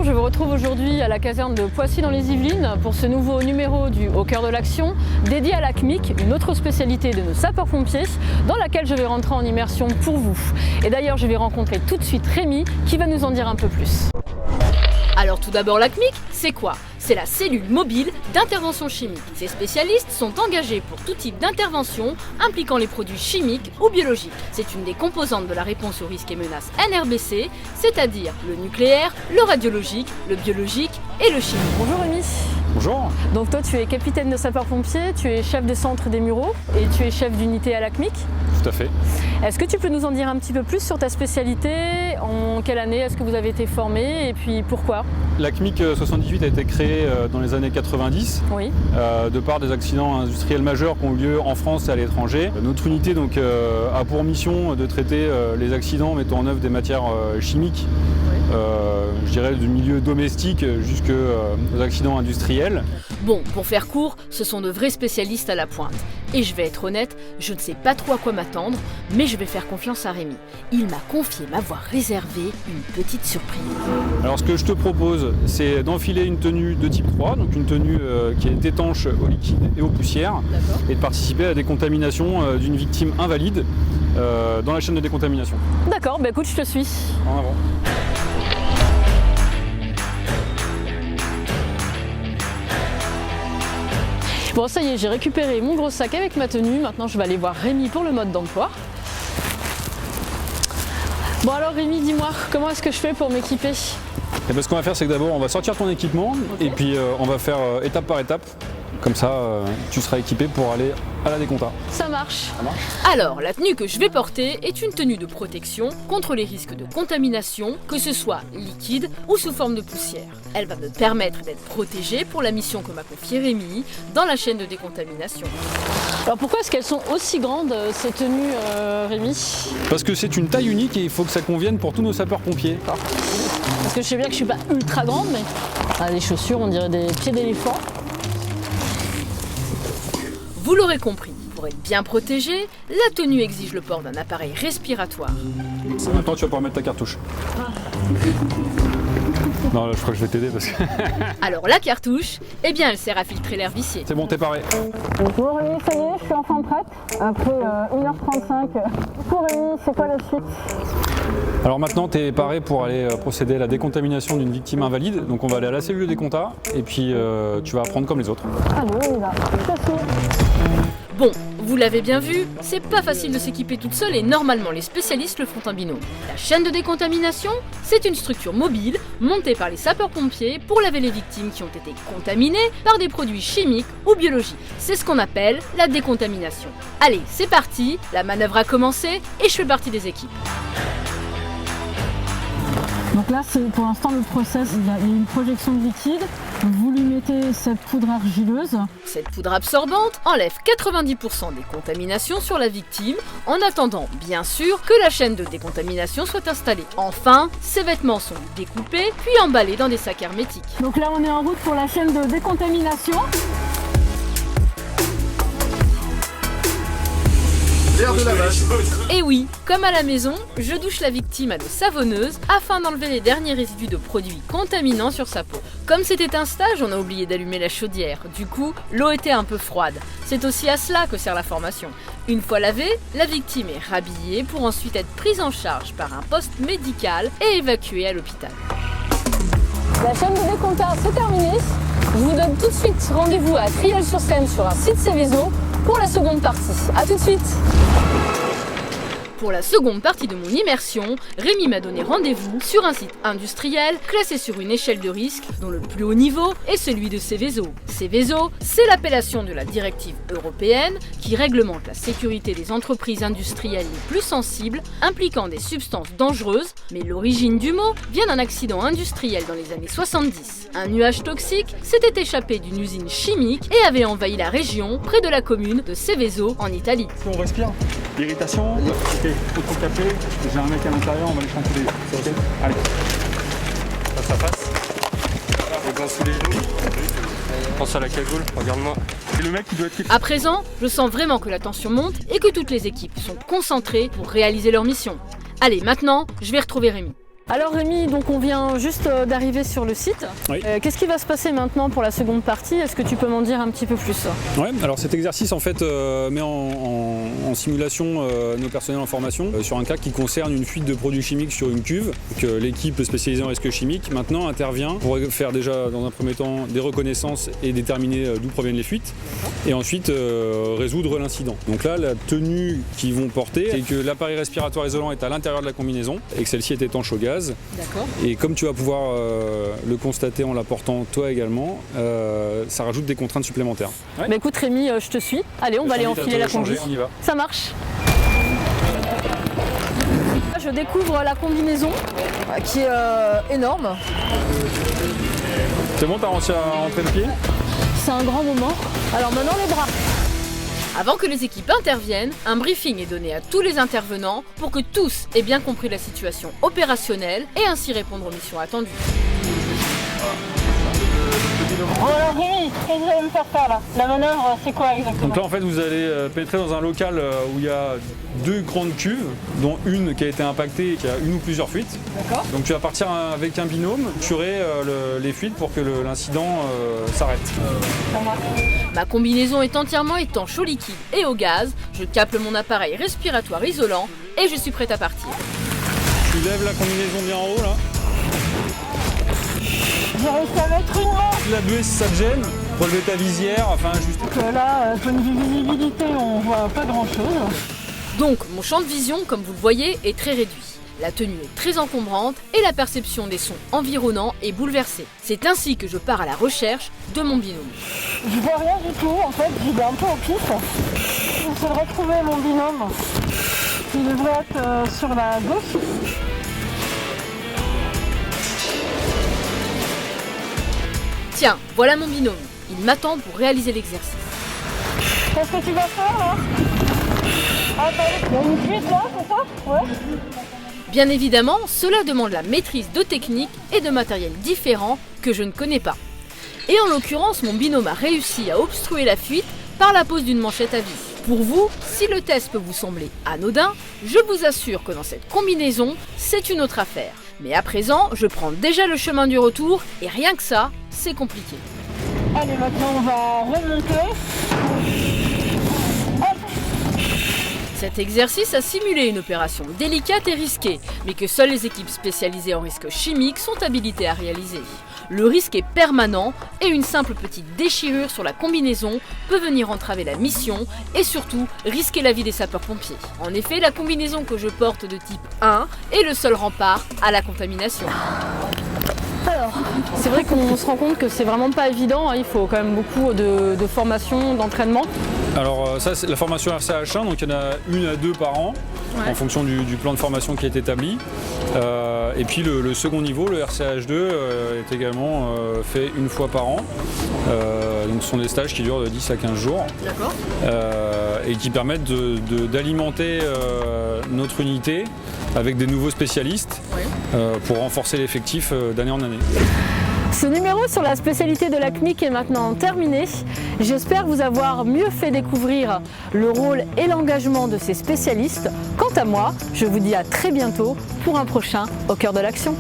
Bonjour, je vous retrouve aujourd'hui à la caserne de Poissy dans les Yvelines pour ce nouveau numéro du Au cœur de l'action dédié à la CMIC, une autre spécialité de nos sapeurs-pompiers dans laquelle je vais rentrer en immersion pour vous. Et d'ailleurs je vais rencontrer tout de suite Rémi qui va nous en dire un peu plus. Alors tout d'abord la CMIC, c'est quoi? C'est la cellule mobile d'intervention chimique. Ces spécialistes sont engagés pour tout type d'intervention impliquant les produits chimiques ou biologiques. C'est une des composantes de la réponse aux risques et menaces NRBC, c'est-à-dire le nucléaire, le radiologique, le biologique et le chimique. Bonjour Rémi. Bonjour. Donc toi tu es capitaine de sapeurs-pompiers, tu es chef de centre des Mureaux et tu es chef d'unité à la CMIC. Tout à fait. Est-ce que tu peux nous en dire un petit peu plus sur ta spécialité? En quelle année est-ce que vous avez été formé et puis pourquoi? La CMIC 78 a été créée dans les années 90 Oui. de par des accidents industriels majeurs qui ont eu lieu en France et à l'étranger. Notre unité donc, a pour mission de traiter les accidents mettant en œuvre des matières chimiques, je dirais du milieu domestique jusqu'aux accidents industriels. Bon, pour faire court, ce sont de vrais spécialistes à la pointe. Et je vais être honnête, je ne sais pas trop à quoi m'attendre, mais je vais faire confiance à Rémi. Il m'a confié m'avoir réservé une petite surprise. Alors ce que je te propose, c'est d'enfiler une tenue de type 3, donc une tenue qui est étanche aux liquides et aux poussières, et de participer à la décontamination d'une victime invalide dans la chaîne de décontamination. D'accord, bah écoute, je te suis. En avant. Bon, ça y est, j'ai récupéré mon gros sac avec ma tenue. Maintenant, je vais aller voir Rémi pour le mode d'emploi. Bon alors Rémi, dis-moi, comment est-ce que je fais pour m'équiper? Et ben, ce qu'on va faire, c'est que d'abord, on va sortir ton équipement, et puis on va faire étape par étape. Comme ça, tu seras équipé pour aller à la décompta. Ça marche. Alors, la tenue que je vais porter est une tenue de protection contre les risques de contamination, que ce soit liquide ou sous forme de poussière. Elle va me permettre d'être protégée pour la mission que m'a confiée Rémi dans la chaîne de décontamination. Alors pourquoi est-ce qu'elles sont aussi grandes, ces tenues, Rémi? Parce que c'est une taille unique et il faut que ça convienne pour tous nos sapeurs-pompiers. Parce que je sais bien que je suis pas ultra grande, mais les chaussures, on dirait des pieds d'éléphant. Vous l'aurez compris, pour être bien protégé, la tenue exige le port d'un appareil respiratoire. Maintenant, tu vas pouvoir mettre ta cartouche. Non, là, je crois que je vais t'aider parce que... Alors la cartouche, eh bien elle sert à filtrer l'air vicié. C'est bon, t'es paré. Bon Rémi, ça y est, je suis enfin prête. Après 1h35. Pour Rémi, c'est quoi la suite? Alors maintenant, t'es paré pour aller procéder à la décontamination d'une victime invalide. Donc on va aller à la cellule de décompta et puis tu vas apprendre comme les autres. Allez, on y va. Bon, vous l'avez bien vu, c'est pas facile de s'équiper toute seule et normalement les spécialistes le font en binôme. La chaîne de décontamination, c'est une structure mobile montée par les sapeurs-pompiers pour laver les victimes qui ont été contaminées par des produits chimiques ou biologiques. C'est ce qu'on appelle la décontamination. Allez, c'est parti, la manœuvre a commencé et je fais partie des équipes. Donc là, c'est pour l'instant le process, il y a une projection de liquide. Vous lui mettez cette poudre argileuse. Cette poudre absorbante enlève 90% des contaminations sur la victime en attendant, bien sûr, que la chaîne de décontamination soit installée. Enfin, ces vêtements sont découpés puis emballés dans des sacs hermétiques. Donc là, on est en route pour la chaîne de décontamination. Et oui, comme à la maison, je douche la victime à l'eau savonneuse afin d'enlever les derniers résidus de produits contaminants sur sa peau. Comme c'était un stage, on a oublié d'allumer la chaudière. Du coup, l'eau était un peu froide. C'est aussi à cela que sert la formation. Une fois lavée, la victime est rhabillée pour ensuite être prise en charge par un poste médical et évacuée à l'hôpital. La chaîne de décompta, c'est terminé. Je vous donne tout de suite rendez-vous à Triel-sur-Seine sur un site Céveso pour la seconde partie. A tout de suite. Pour la seconde partie de mon immersion, Rémi m'a donné rendez-vous sur un site industriel classé sur une échelle de risque dont le plus haut niveau est celui de Seveso. Seveso, c'est l'appellation de la directive européenne qui réglemente la sécurité des entreprises industrielles les plus sensibles impliquant des substances dangereuses, mais l'origine du mot vient d'un accident industriel dans les années 70. Un nuage toxique s'était échappé d'une usine chimique et avait envahi la région près de la commune de Seveso en Italie. On respire. Irritation. Ok, faut trop capter. J'ai un mec à l'intérieur, on va les chanter. Ok. Allez. Face à face. Les gants sous les genoux. Pense à la cagoule, regarde-moi. Et le mec qui doit être... À présent, je sens vraiment que la tension monte et que toutes les équipes sont concentrées pour réaliser leur mission. Allez, maintenant, je vais retrouver Rémi. Alors Rémi, donc on vient juste d'arriver sur le site. Oui. Qu'est-ce qui va se passer maintenant pour la seconde partie? Est-ce que tu peux m'en dire un petit peu plus? Ouais, alors cet exercice en fait met en simulation nos personnels en formation sur un cas qui concerne une fuite de produits chimiques sur une cuve. L'équipe spécialisée en risque chimique maintenant intervient pour faire déjà dans un premier temps des reconnaissances et déterminer d'où proviennent les fuites et ensuite résoudre l'incident. Donc là, la tenue qu'ils vont porter, c'est que l'appareil respiratoire isolant est à l'intérieur de la combinaison et que celle-ci est étanche au gaz. D'accord. Et comme tu vas pouvoir le constater en l'apportant toi également, ça rajoute des contraintes supplémentaires. Ouais. Bah écoute Rémi, je te suis. Allez, on va aller enfiler la combi. On y va. Ça marche. Je découvre la combinaison qui est énorme. C'est bon, t'as réussi à rentrer le pied? C'est un grand moment. Alors maintenant les bras. Avant que les équipes interviennent, un briefing est donné à tous les intervenants pour que tous aient bien compris la situation opérationnelle et ainsi répondre aux missions attendues. Alors Rémi, qu'est-ce que vous allez me faire faire là? La manœuvre, c'est quoi exactement? Donc là en fait vous allez pénétrer dans un local où il y a deux grandes cuves, dont une qui a été impactée et qui a une ou plusieurs fuites. D'accord. Donc tu vas partir avec un binôme, tuer les fuites pour que l'incident s'arrête. Ma combinaison est entièrement étanche au liquide et au gaz, je capte mon appareil respiratoire isolant et je suis prête à partir. Tu lèves la combinaison bien en haut là. J'ai réussi à mettre une main. La buée si ça te gêne, relever ta visière, enfin juste. Là, point de vue visibilité, on voit pas grand chose. Donc mon champ de vision, comme vous le voyez, est très réduit. La tenue est très encombrante et la perception des sons environnants est bouleversée. C'est ainsi que je pars à la recherche de mon binôme. Je vois rien du tout, en fait, j'y vais un peu au pif. J'essaie de retrouver mon binôme. Il devrait être sur la gauche. Tiens, voilà mon binôme. Il m'attend pour réaliser l'exercice. Qu'est-ce que tu vas faire là? Attends, il y a une fuite là, c'est ça? Ouais. Bien évidemment, cela demande la maîtrise de techniques et de matériel différents que je ne connais pas. Et en l'occurrence, mon binôme a réussi à obstruer la fuite par la pose d'une manchette à vis. Pour vous, si le test peut vous sembler anodin, je vous assure que dans cette combinaison, c'est une autre affaire. Mais à présent, je prends déjà le chemin du retour et rien que ça, c'est compliqué. Allez, maintenant on va remonter. Cet exercice a simulé une opération délicate et risquée, mais que seules les équipes spécialisées en risque chimique sont habilitées à réaliser. Le risque est permanent et une simple petite déchirure sur la combinaison peut venir entraver la mission et surtout risquer la vie des sapeurs-pompiers. En effet, la combinaison que je porte de type 1 est le seul rempart à la contamination. Alors, c'est vrai qu'on se rend compte que c'est vraiment pas évident, hein. Il faut quand même beaucoup de formation, d'entraînement. Alors ça c'est la formation RCH1, donc il y en a 1 à 2 par an, en fonction du plan de formation qui est établi. Et puis le second niveau, le RCH2, est également fait 1 fois par an. Donc ce sont des stages qui durent de 10 à 15 jours. D'accord. Et qui permettent d'alimenter notre unité avec des nouveaux spécialistes pour renforcer l'effectif d'année en année. Ce numéro sur la spécialité de la CMIC est maintenant terminé. J'espère vous avoir mieux fait découvrir le rôle et l'engagement de ces spécialistes. Quant à moi, je vous dis à très bientôt pour un prochain Au cœur de l'action.